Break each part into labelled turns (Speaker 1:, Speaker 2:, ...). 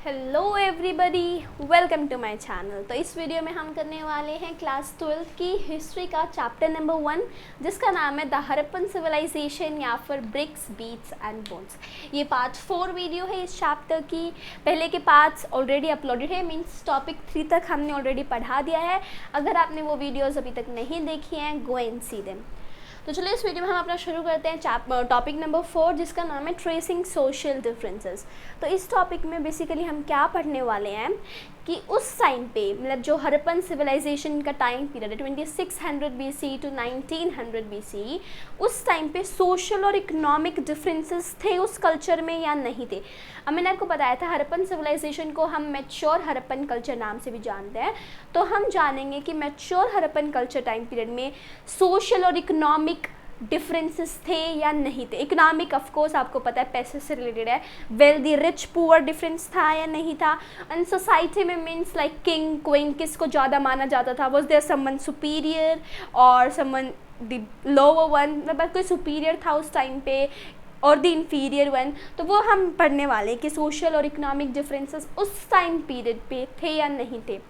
Speaker 1: Hello everybody, welcome to my channel. तो इस video में हम करने वाले हैं क्लास 12 की हिस्ट्री का चैप्टर नंबर 1, जिसका नाम है द हड़प्पन सिविलाइजेशन या फिर ब्रिक्स, बीट्स एंड बोन्स। ये पार्ट 4 वीडियो है इस चैप्टर की। पहले के पार्ट्स ऑलरेडी अपलोडेड है, मीन्स टॉपिक 3 तक हमने ऑलरेडी पढ़ा दिया है। अगर आपने वो वीडियोज़ अभी तक नहीं देखी हैं, गो एंड सी देम। तो चलिए इस वीडियो में हम अपना शुरू करते हैं टॉपिक नंबर 4, जिसका नाम है ट्रेसिंग सोशल डिफरेंसेस। तो इस टॉपिक में बेसिकली हम क्या पढ़ने वाले हैं कि उस टाइम पे, मतलब जो हड़प्पन सिविलाइजेशन का टाइम पीरियड है 2600 BC टू 1900 BC, उस टाइम पे सोशल और इकोनॉमिक डिफरेंसेस थे उस कल्चर में या नहीं थे। अब मैंने आपको बताया था हड़प्पन सिविलाइजेशन को हम मैच्योर हड़प्पन कल्चर नाम से भी जानते हैं। तो हम जानेंगे कि mature Harappan culture time period में सोशल और इकोनॉमिक डिफरेंसेस थे या नहीं थे। इकोनॉमिक ऑफ कोर्स आपको पता है पैसे से रिलेटेड है, वेल्दी रिच पुअर डिफरेंस था या नहीं था। एंड सोसाइटी में मीन्स लाइक किंग क्वीन किसको ज़्यादा माना जाता था, वाज देयर समवन सुपीरियर और समवन द लोअर वन, मतलब कोई सुपीरियर था उस टाइम पे और द इंफीरियर वन। तो वो हम पढ़ने वाले कि सोशल और इकोनॉमिक डिफरेंसेस उस टाइम पीरियड पे थे या नहीं थे।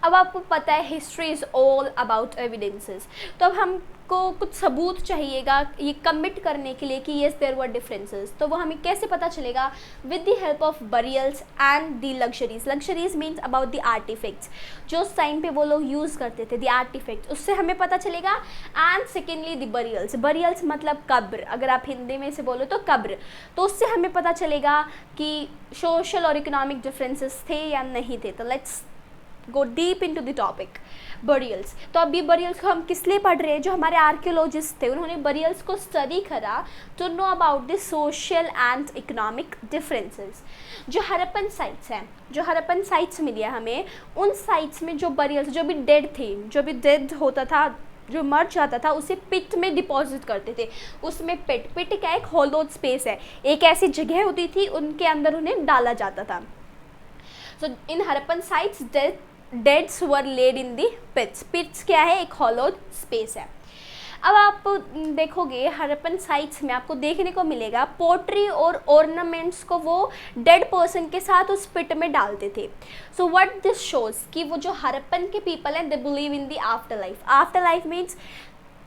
Speaker 1: अब आपको पता है history is all about evidences. तो अब हमको कुछ सबूत चाहिएगा ये कमिट करने के लिए कि येस देयर वर डिफरेंसेस। तो वो हमें कैसे पता चलेगा? With the help of burials and the luxuries. Luxuries means about the artefacts, जो उस टाइम पे वो लोग यूज़ करते थे, द आर्टिफैक्ट्स, उससे हमें पता चलेगा। And secondly the burials. Burials मतलब कब्र, अगर आप हिंदी में से बोलो तो कब्र। तो उससे हमें पता चलेगा कि सोशल और इकोनॉमिक डिफरेंसेस थे या नहीं थे। तो let's go deep into the topic burials. तो अभी बरियल्स को हम किस लिए पढ़ रहे हैं? जो हमारे आर्कियोलॉजिस्ट थे उन्होंने बरियल्स को स्टडी करा to know about the social and economic differences. जो हड़प्पन साइट्स हैं, जो हड़प्पन साइट्स मिली है हमें, उन साइट्स में जो बरियल्स, जो भी डेड थे, जो भी डेड होता था, जो मर जाता था, उसे पिट में डिपॉजिट करते थे। उसमें पिट क्या, एक होलो स्पेस है, एक ऐसी जगह होती थी उनके अंदर उन्हें डाला जाता था। सो इन हड़प्पन साइट्स डेड्स वर लेड इन दी पिट्स। पिट्स क्या है? एक हॉलो स्पेस है। अब आप देखोगे हड़प्पन साइट्स में आपको देखने को मिलेगा पोट्री और ऑर्नामेंट्स को वो डेड पर्सन के साथ उस पिट में डालते थे। सो व्हाट दिस शोज कि वो जो हड़प्पन के पीपल हैं, they believe in the after life. After life means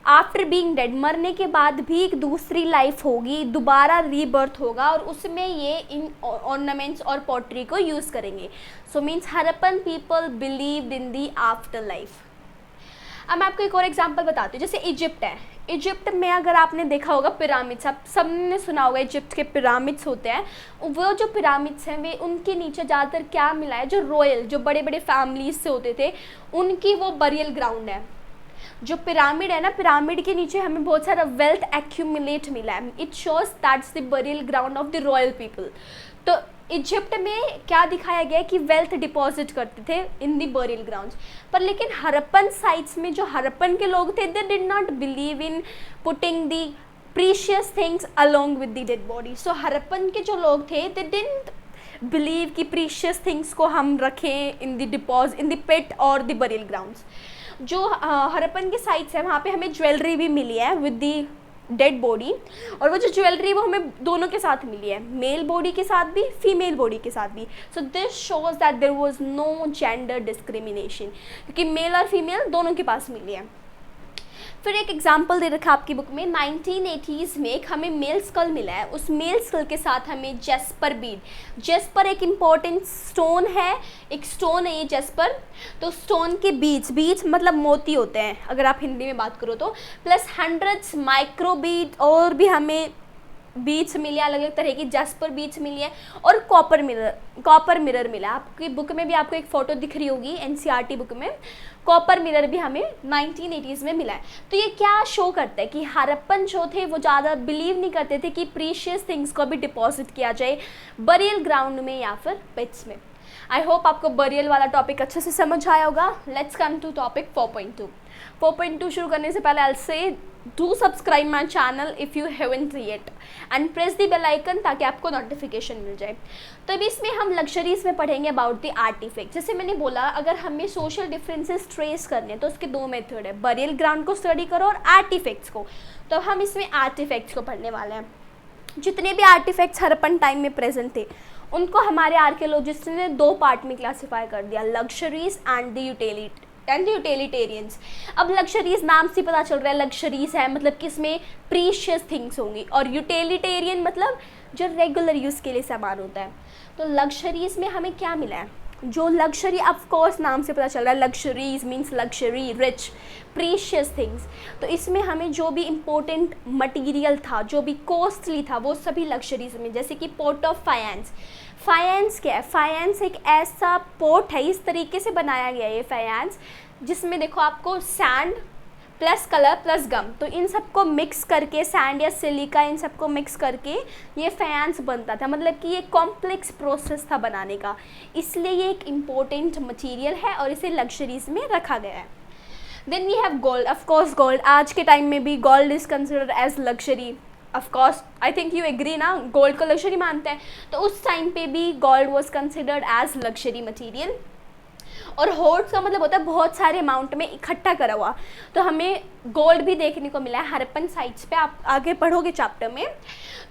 Speaker 1: after being dead, मरने के बाद भी एक दूसरी लाइफ होगी, दोबारा रीबर्थ होगा और उसमें ये इन ऑर्नामेंट्स और पॉटरी को यूज़ करेंगे। So means Harappan people believed in the after life. अब मैं आपको एक और एग्जांपल बताती हूँ, जैसे इजिप्ट है। इजिप्ट में अगर आपने देखा होगा पिरामिड्स, आप सबने सुना होगा इजिप्ट के पिरामिड्स होते हैं। वो जो पिरामिड्स हैं वे उनके नीचे ज़्यादातर क्या मिला है? जो रॉयल, जो बड़े बड़े फैमिलीज से होते थे, उनकी वो बरियल ग्राउंड है। जो पिरामिड है ना, पिरामिड के नीचे हमें बहुत सारा वेल्थ एक्यूमुलेट मिला है। It shows that's the burial ground of the royal people. तो इजिप्ट में क्या दिखाया गया है कि वेल्थ डिपॉजिट करते थे इन द बरियल ग्राउंड्स। पर लेकिन हड़प्पन साइट्स में जो हड़प्पन के लोग थे, they did not believe in putting the precious things along with the dead body. So Harappan के जो लोग थे, दे डिडंट बिलीव कि प्रीशियस थिंग्स को हम रखें इन द पिट और द बरियल ग्राउंड्स। जो हड़प्पन के साइट्स है वहाँ पे हमें ज्वेलरी भी मिली है विद दी डेड बॉडी, और वो जो ज्वेलरी वो हमें दोनों के साथ मिली है, मेल बॉडी के साथ भी, फीमेल बॉडी के साथ भी। So this shows that there was no gender discrimination, क्योंकि मेल और फीमेल दोनों के पास मिली है। फिर एक एग्जाम्पल दे रखा आपकी बुक में, 1980s में एक हमें मेल स्कल मिला है। उस मेल स्कल के साथ हमें जेस्पर बीड, जेस्पर एक इम्पॉर्टेंट स्टोन है, एक स्टोन है ये जेस्पर। तो स्टोन के बीच मतलब मोती होते हैं अगर आप हिंदी में बात करो तो, प्लस हंड्रेड्स माइक्रो बीड और भी हमें बीच मिली, अलग अलग तरह की जेस्पर बीच मिली है, और कॉपर मिरर मिला। आपकी बुक में भी आपको एक फ़ोटो दिख रही होगी, एनसीईआरटी बुक में कॉपर मिरर भी हमें 1980s में मिला है। तो ये क्या शो करता है कि हड़प्पन जो थे वो ज़्यादा बिलीव नहीं करते थे कि प्रीशियस थिंग्स को भी डिपॉजिट किया जाए बरियल ग्राउंड में या फिर पिट्स में। आई होप आपको बरियल वाला टॉपिक अच्छे से समझ आया होगा। Let's come to topic 4.2। 4.2 शुरू करने से पहले I will say do subscribe my channel if you haven't yet and press the bell icon ताकि आपको नोटिफिकेशन मिल जाए। तो अभी इसमें हम लग्जरीज में पढ़ेंगे अबाउट द आर्टिफैक्ट। जैसे मैंने बोला, अगर हमें सोशल डिफरेंसेस ट्रेस करने हैं तो उसके 2 मेथड है, बरियल ग्राउंड को स्टडी करो और आर्टिफैक्ट्स को। तो हम इसमें आर्टिफैक्ट्स को पढ़ने वाले हैं। जितने भी आर्टिफैक्ट्स हड़प्पन टाइम में प्रेजेंट थे उनको हमारे आर्कियोलॉजिस्ट ने 2 पार्ट में क्लासिफाई कर दिया, लग्जरीज एंड द यूटिलिटेरियंस। अब लग्जरीज नाम से पता चल रहा है लग्जरीज है मतलब कि इसमें प्रीशियस थिंग्स होंगी, और यूटिलिटेरियन मतलब जो रेगुलर यूज़ के लिए सामान होता है। तो लग्जरीज में हमें क्या मिला है, जो लग्जरी ऑफ कोर्स नाम से पता चल रहा है, luxuries means luxury, rich, precious things. तो इसमें हमें जो भी इम्पोर्टेंट मटेरियल था, जो भी कॉस्टली था, वो सभी लग्जरीज में, जैसे कि पोर्ट ऑफ फायंस। फायंस क्या है, फायंस एक ऐसा पोर्ट है, इस तरीके से बनाया गया है ये फायंस, जिसमें देखो आपको सैंड प्लस कलर प्लस गम, तो इन सबको मिक्स करके, सैंड या सिलिका इन सबको मिक्स करके ये फैंस बनता था। मतलब कि ये कॉम्प्लेक्स प्रोसेस था बनाने का, इसलिए ये एक इम्पोर्टेंट मटेरियल है और इसे लग्जरीज में रखा गया है। Then we have gold. Of course gold, आज के टाइम में भी gold is considered as luxury. Of course I think you agree ना, गोल्ड को लग्जरी मानते हैं, तो उस टाइम पे भी gold was considered as luxury material. और होर्ड्स का मतलब होता है बहुत सारे अमाउंट में इकट्ठा करा हुआ, तो हमें गोल्ड भी देखने को मिला है हड़प्पन साइट्स पे। आप आगे पढ़ोगे चैप्टर में,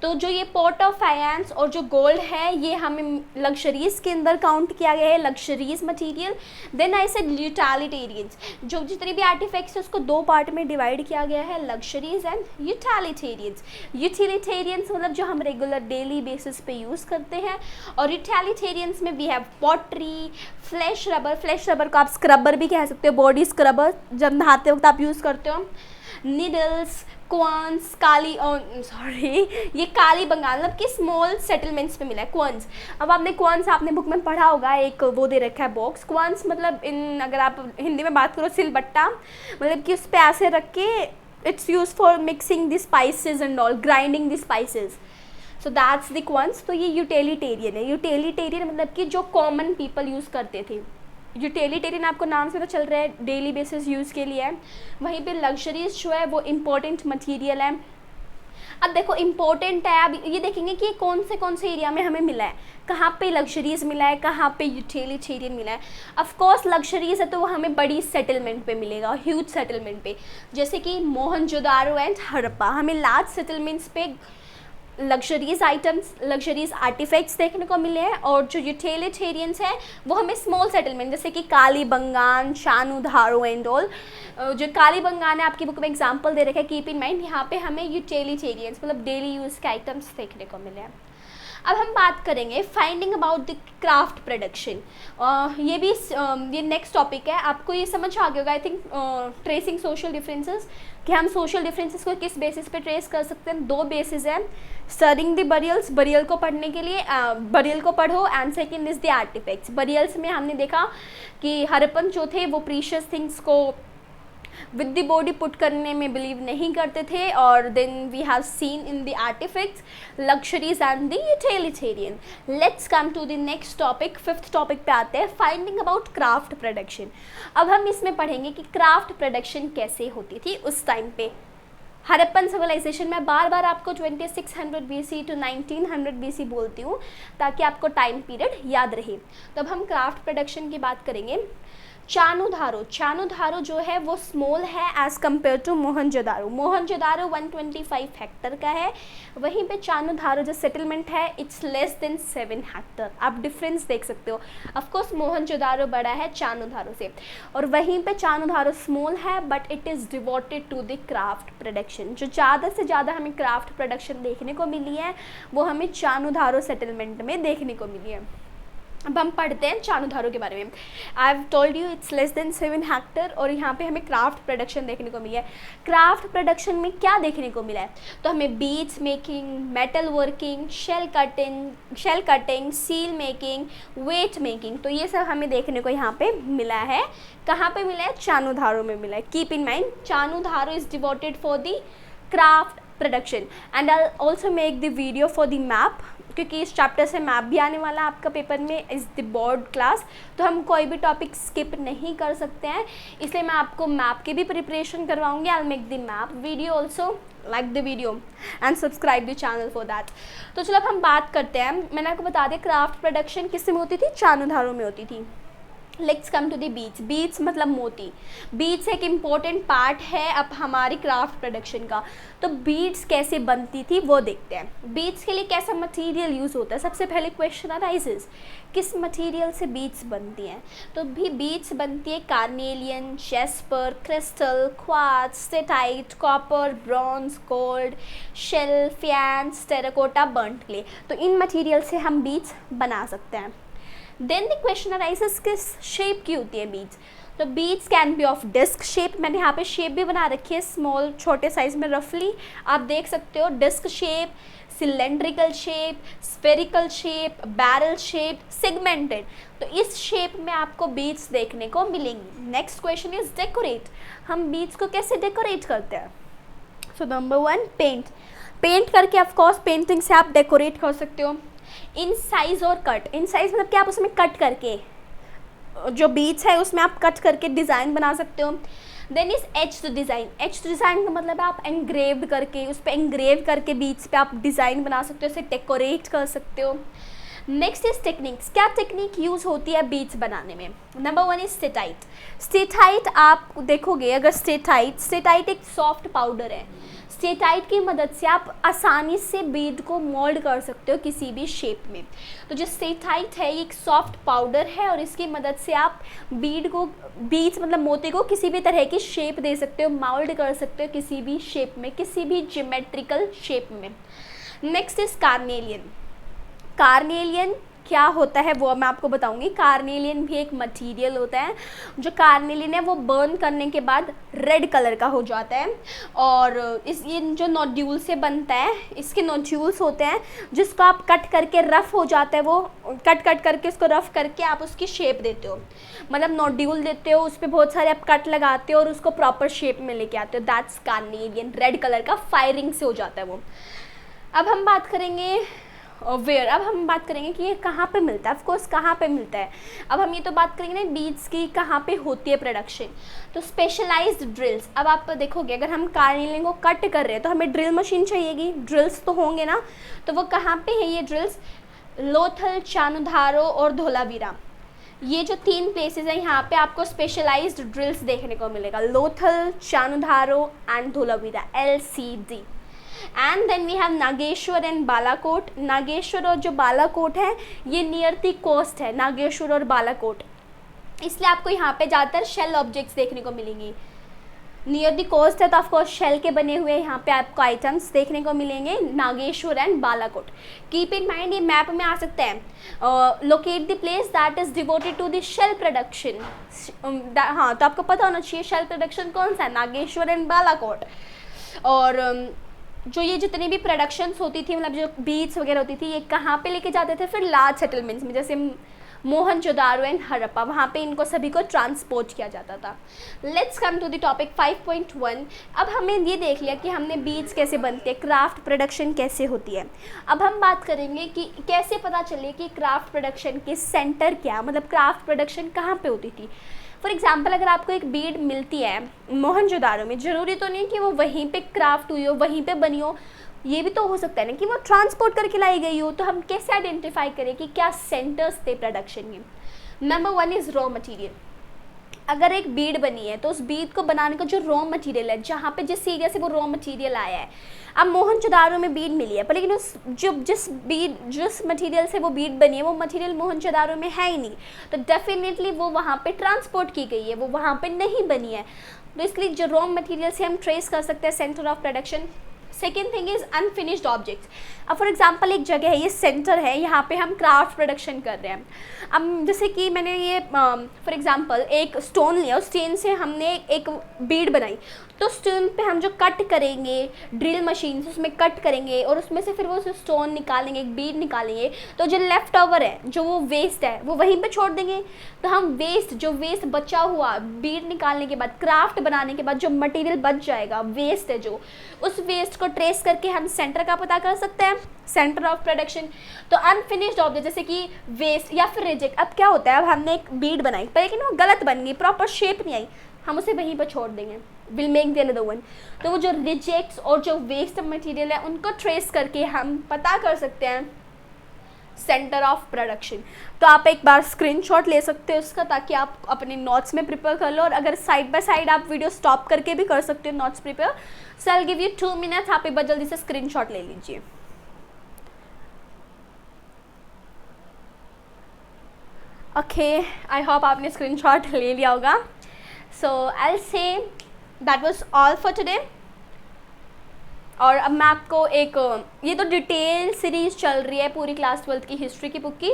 Speaker 1: तो जो ये पोर्ट ऑफ फायंस और जो गोल्ड है ये हमें लग्जरीज के अंदर काउंट किया गया है, luxuries material. Then I said utilitarians, जो जितने भी आर्टिफैक्ट्स है उसको 2 पार्ट में डिवाइड किया गया है, लग्जरीज एंड यूटिलिटेरियंस। यूटिलिटेरियंस मतलब जो हम रेगुलर डेली बेसिस पे यूज़ करते हैं, और यूटिलिटेरियंस में we have pottery, flesh rubber. Flesh rubber को आप स्क्रबर भी कह सकते हो, बॉडी स्क्रबर जब नहाते वक्त आप यूज़ करते हो। निडल्स, क्वांस, ये काली बंगाल मतलब कि स्मॉल सेटलमेंट्स पे मिला है क्वांस। अब आपने क्वांस आपने बुक में पढ़ा होगा, एक वो दे रखा है बॉक्स। क्वांस मतलब अगर आप हिंदी में बात करो सिलबट्टा, मतलब कि उस पर ऐसे रख के it's use for mixing the spices and all, grinding the spices, so that's the querns. तो ये यूटिलिटेरियन है। यूटिलिटेरियन मतलब कि जो कॉमन पीपल यूज़ करते थे। यूटिलिटेरियन आपको नाम से तो चल रहा है डेली बेसिस यूज़ के लिए है। वहीं पे लग्जरीज जो है वो इम्पोर्टेंट मटेरियल है। अब देखो इम्पोर्टेंट है, अब ये देखेंगे कि कौन से एरिया में हमें मिला है, कहाँ पे लग्जरीज मिला है, कहाँ पे यूटिलिटेरियन मिला है। ऑफ कोर्स लग्जरीज है तो वो हमें बड़ी सेटलमेंट पे मिलेगा, ह्यूज सेटलमेंट पे, जैसे कि मोहनजोदारो एंड हड़प्पा। हमें लार्ज सेटलमेंट्स पे लग्जरीज आइटम्स, लग्जरीज आर्टिफैक्ट्स देखने को मिले हैं, और जो यूटिलिटेरियंस है वो हमें स्मॉल सेटलमेंट जैसे कि कालीबंगान, चानुधारो एंड ऑल। जो कालीबंगान है आपकी बुक में एग्जांपल दे रखा है, कीप इन माइंड, यहाँ पे हमें यूटिलिटेरियंस मतलब डेली यूज़ के आइटम्स देखने को मिले हैं। अब हम बात करेंगे finding about the craft production. ये नेक्स्ट टॉपिक है, आपको ये समझ आ गया होगा I think, tracing social differences, कि हम सोशल डिफरेंसेस को किस बेसिस पे ट्रेस कर सकते हैं। 2 बेसिस हैं, स्टडिंग द बरियल्स, बरियल को पढ़ने के लिए बरियल को पढ़ो, and second is the artefacts. Burials में हमने देखा कि हड़प्पन जो थे वो प्रीशियस थिंग्स को विद द बॉडी पुट करने में बिलीव नहीं करते थे, और then we have seen in the artefacts luxuries and the utilitarian. Let's come to the next topic, 5th topic पे आते हैं, फाइंडिंग अबाउट क्राफ्ट प्रोडक्शन। अब हम इसमें पढ़ेंगे कि क्राफ्ट प्रोडक्शन कैसे होती थी उस टाइम पे हड़प्पन सिविलाइजेशन में। बार बार आपको 2600 BC to 1900 BC बोलती हूँ ताकि आपको टाइम पीरियड याद रहे। तो अब हम क्राफ्ट प्रोडक्शन की बात करेंगे। चानुधारो जो है वो स्मॉल है as compare to Mohenjodaro. Mohenjodaro 125 hectare का है, वहीं पे चानुधारो जो सेटलमेंट है इट्स लेस देन 7 हेक्टर। आप डिफरेंस देख सकते हो। ऑफकोर्स मोहनजोदारो बड़ा है चानुधारो से, और वहीं पे चानुधारो स्मॉल है but it is devoted to the craft production. जो ज़्यादा से ज़्यादा हमें क्राफ्ट प्रोडक्शन देखने को मिली है वो हमें चानुधारो सेटलमेंट में देखने को मिली है। अब हम पढ़ते हैं चानुधारो के बारे में। I have told you it's less than 7 Hector, और यहाँ पे हमें क्राफ्ट प्रोडक्शन देखने को मिली है। क्राफ्ट प्रोडक्शन में क्या देखने को मिला है, तो हमें beads making, metal working, shell cutting, seal making, weight making, तो ये सब हमें देखने को यहाँ पे मिला है। कहाँ पे मिला है, चानुधारो में मिला है। Keep in mind Chanhudaro is devoted for the craft production, and I also make the video for the map, क्योंकि इस चैप्टर से मैप भी आने वाला है आपका पेपर में इस द बोर्ड क्लास, तो हम कोई भी टॉपिक स्किप नहीं कर सकते हैं, इसलिए मैं आपको मैप की भी प्रिपरेशन करवाऊंगी। I will make the map video also, like the video and subscribe the channel for that. तो चलो अब हम बात करते हैं। मैंने आपको बता दिया क्राफ्ट प्रोडक्शन किस में होती थी, चानुधारो में होती थी। Let's come to the beads. Beads मतलब मोती। बीड्स एक इम्पॉर्टेंट पार्ट है अब हमारी क्राफ्ट प्रोडक्शन का। तो बीड्स कैसे बनती थी वो देखते हैं। बीड्स के लिए कैसा मटेरियल यूज़ होता है, सबसे पहले क्वेश्चन अराइजेस, किस मटेरियल से बीड्स बनती हैं। तो भी बीड्स बनती है carnelian, jasper, crystal, quartz, steatite, copper, bronze, gold, shell, faience, terracotta, burnt clay. तो इन मटेरियल से हम बीड्स बना सकते हैं। देन द क्वेश्चन अराइजेस, किस शेप की होती है बीड्स। तो beads can be of disc shape. मैंने यहाँ पे शेप भी बना रखी है स्मॉल, छोटे साइज में रफली आप देख सकते हो। Disc shape, cylindrical shape, spherical shape, barrel shape, segmented. तो इस शेप में आपको बीड्स देखने को मिलेंगी। Next question is decorate. हम बीड्स को कैसे डेकोरेट करते हैं। So number 1, paint. पेंट करके ऑफकोर्स पेंटिंग से आप डेकोरेट कर सकते हो। इन साइज और कट। इन साइज मतलब कि आप उसमें कट करके, जो बीड्स है उसमें आप कट करके डिज़ाइन बना सकते हो। Then is etched design. Etched design का मतलब है आप एंग्रेव्ड करके, उस पर एंग्रेव करके बीड्स पे आप डिज़ाइन बना सकते हो, उसे डेकोरेट कर सकते हो। Next is techniques. क्या टेक्निक यूज़ होती है बीड्स बनाने में। Number 1 is steatite. स्टेटाइट आप देखोगे अगर स्टेटाइट एक सॉफ्ट पाउडर है। स्टेटाइट की मदद से आप आसानी से बीड को मोल्ड कर सकते हो किसी भी शेप में। तो जो स्टेटाइट है ये एक सॉफ्ट पाउडर है और इसकी मदद से आप बीड्स मतलब मोती को किसी भी तरह की शेप दे सकते हो, मोल्ड कर सकते हो किसी भी शेप में, किसी भी ज्योमेट्रिकल शेप में। Next is carnelian. कार्नेलियन क्या होता है वो मैं आपको बताऊंगी। कार्नेलियन भी एक मटेरियल होता है। जो कार्नेलियन है वो बर्न करने के बाद रेड कलर का हो जाता है और ये जो नोड्यूल से बनता है, इसके नोड्यूल्स होते हैं जिसको आप कट करके रफ़ हो जाता है, वो कट करके उसको रफ़ करके आप उसकी शेप देते हो, मतलब नोड्यूल देते हो, उस पर बहुत सारे आप कट लगाते हो और उसको प्रॉपर शेप में लेके आते हो। That's carnelian. रेड कलर का फायरिंग से हो जाता है वो। अब हम बात करेंगे वेयर। अब हम बात करेंगे कि ये कहाँ पे मिलता है। ऑफकोर्स कहाँ पे मिलता है। अब हम ये तो बात करेंगे ना बीड्स की कहाँ पे होती है प्रोडक्शन। तो स्पेशलाइज्ड ड्रिल्स। अब आप देखोगे अगर हम कार्नेलियन को कट कर रहे हैं तो हमें ड्रिल मशीन चाहिएगी, ड्रिल्स तो होंगे ना। तो वो कहाँ पे है ये ड्रिल्स। लोथल, चानुधारो और धोलावीरा, ये जो 3 प्लेसेस हैं यहाँ पे आपको स्पेशलाइज्ड ड्रिल्स देखने को मिलेगा। Lothal, Chanhudaro and Dholavira, LCD। And then we have Nageshwar and Balakot. Nageshwar और जो बालाकोट है ये नियर द कोस्ट है, नागेश्वर और बालाकोट, इसलिए आपको यहाँ पे ज़्यादातर शेल ऑब्जेक्ट्स देखने को मिलेंगी। नियर द कोस्ट है तो ऑफकोर्स शेल के बने हुए यहाँ पे आपको आइटम्स देखने को मिलेंगे, Nageshwar and Balakot. Keep in mind ये मैप में आ सकता है। Locate the place that is devoted to the shell production. हाँ, तो आपको पता होना चाहिए शेल प्रोडक्शन कौन सा है, नागेश्वर एंड बालाकोट। और जो ये जितनी भी प्रोडक्शंस होती थी, मतलब जो बीड्स वगैरह होती थी, ये कहाँ पे लेके जाते थे फिर लार्ज सेटलमेंट्स में, जैसे मोहनजोदारो एंड हड़प्पा, वहाँ पे इनको सभी को ट्रांसपोर्ट किया जाता था। Let's come to the topic 5.1। अब हमें ये देख लिया कि हमने बीड्स कैसे बनते हैं, क्राफ्ट प्रोडक्शन कैसे होती है। अब हम बात करेंगे कि कैसे पता चले कि क्राफ्ट प्रोडक्शन के सेंटर क्या, मतलब क्राफ्ट प्रोडक्शन कहाँ पे होती थी। फॉर एग्जाम्पल अगर आपको एक बीड मिलती है मोहनजोदारो में, ज़रूरी तो नहीं कि वो वहीं पे क्राफ्ट हुई हो, वहीं पे बनी हो, ये भी तो हो सकता है ना कि वो ट्रांसपोर्ट करके लाई गई हो। तो हम कैसे आइडेंटिफाई करें कि क्या सेंटर्स थे प्रोडक्शन के। Number 1 is raw material. अगर एक बीड बनी है तो उस बीड को बनाने का जो रॉ मटेरियल है, जहाँ पे जिस एरिया से वो रॉ मटेरियल आया है, अब मोहनजोदारो में बीड मिली है पर लेकिन उस जिस मटेरियल से वो बीड बनी है वो मटेरियल मोहनजोदारो में है ही नहीं, तो डेफिनेटली वो वहाँ पे ट्रांसपोर्ट की गई है, वो वहाँ पे नहीं बनी है। तो इसलिए जो रॉ मटेरियल से हम ट्रेस कर सकते हैं centre of production. Second thing is unfinished objects. अब फॉर एग्जांपल एक जगह है, ये सेंटर है, यहाँ पे हम क्राफ्ट प्रोडक्शन कर रहे हैं। अब जैसे कि मैंने ये फॉर एग्जांपल एक स्टोन लिया, उस स्टोन से हमने एक बीड बनाई, तो स्टोन पे हम जो कट करेंगे ड्रिल मशीन से, उसमें कट करेंगे और उसमें से फिर वो स्टोन निकालेंगे, एक बीड निकालेंगे, तो जो लेफ़्ट ओवर है, जो वो वेस्ट है, वो वहीं पे छोड़ देंगे। तो हम वेस्ट बचा हुआ बीड निकालने के बाद, क्राफ्ट बनाने के बाद जो मटेरियल बच जाएगा, वेस्ट है जो, उस वेस्ट को ट्रेस करके हम सेंटर का पता कर सकते हैं, सेंटर ऑफ प्रोडक्शन। तो अनफिनिश्ड ऑब्जेक्ट जैसे कि वेस्ट या फिर रिजेक्ट। अब क्या होता है, अब हमने एक बीड बनाई पर लेकिन वो गलत बन गई, प्रॉपर शेप नहीं आई, हम उसे वहीं पर छोड़ देंगे, will make the another one. तो वो जो रिजेक्ट्स और जो वेस्ट मटेरियल है उनको ट्रेस करके हम पता कर सकते हैं सेंटर ऑफ प्रोडक्शन। तो आप एक बार स्क्रीनशॉट ले सकते हो उसका, ताकि आप अपने नोट्स में प्रिपेयर कर लो, और अगर साइड बाय साइड आप वीडियो स्टॉप करके भी कर सकते हो notes prepare. So I will give you 2 minutes, आप एक बार जल्दी से स्क्रीनशॉट ले लीजिए। ओके, आई होप आपने स्क्रीनशॉट ले लिया होगा। So I will say that was all for today. और अब मैं आपको एक, ये तो डिटेल सीरीज चल रही है पूरी क्लास 12 की हिस्ट्री की बुक की।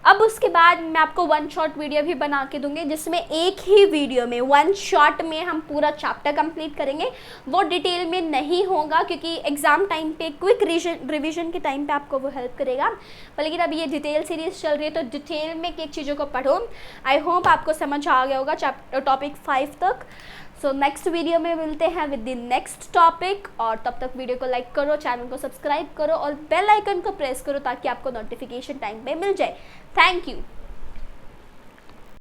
Speaker 1: अब उसके बाद मैं आपको 1 शॉट वीडियो भी बना के दूंगी, जिसमें एक ही वीडियो में 1 शॉट में हम पूरा चैप्टर कंप्लीट करेंगे। वो डिटेल में नहीं होगा, क्योंकि एग्ज़ाम टाइम पे क्विक रिवीजन के टाइम पे आपको वो हेल्प करेगा। पर लेकिन अब ये डिटेल सीरीज चल रही है, तो डिटेल में एक चीज़ों को पढ़ो। आई होप आपको समझ आ गया होगा चैप्टर टॉपिक 5 तक। सो नेक्स्ट वीडियो में मिलते हैं विद द नेक्स्ट टॉपिक, और तब तक वीडियो को लाइक करो, चैनल को सब्सक्राइब करो और बेल आइकन को प्रेस करो, ताकि आपको नोटिफिकेशन टाइम पे मिल जाए। Thank you.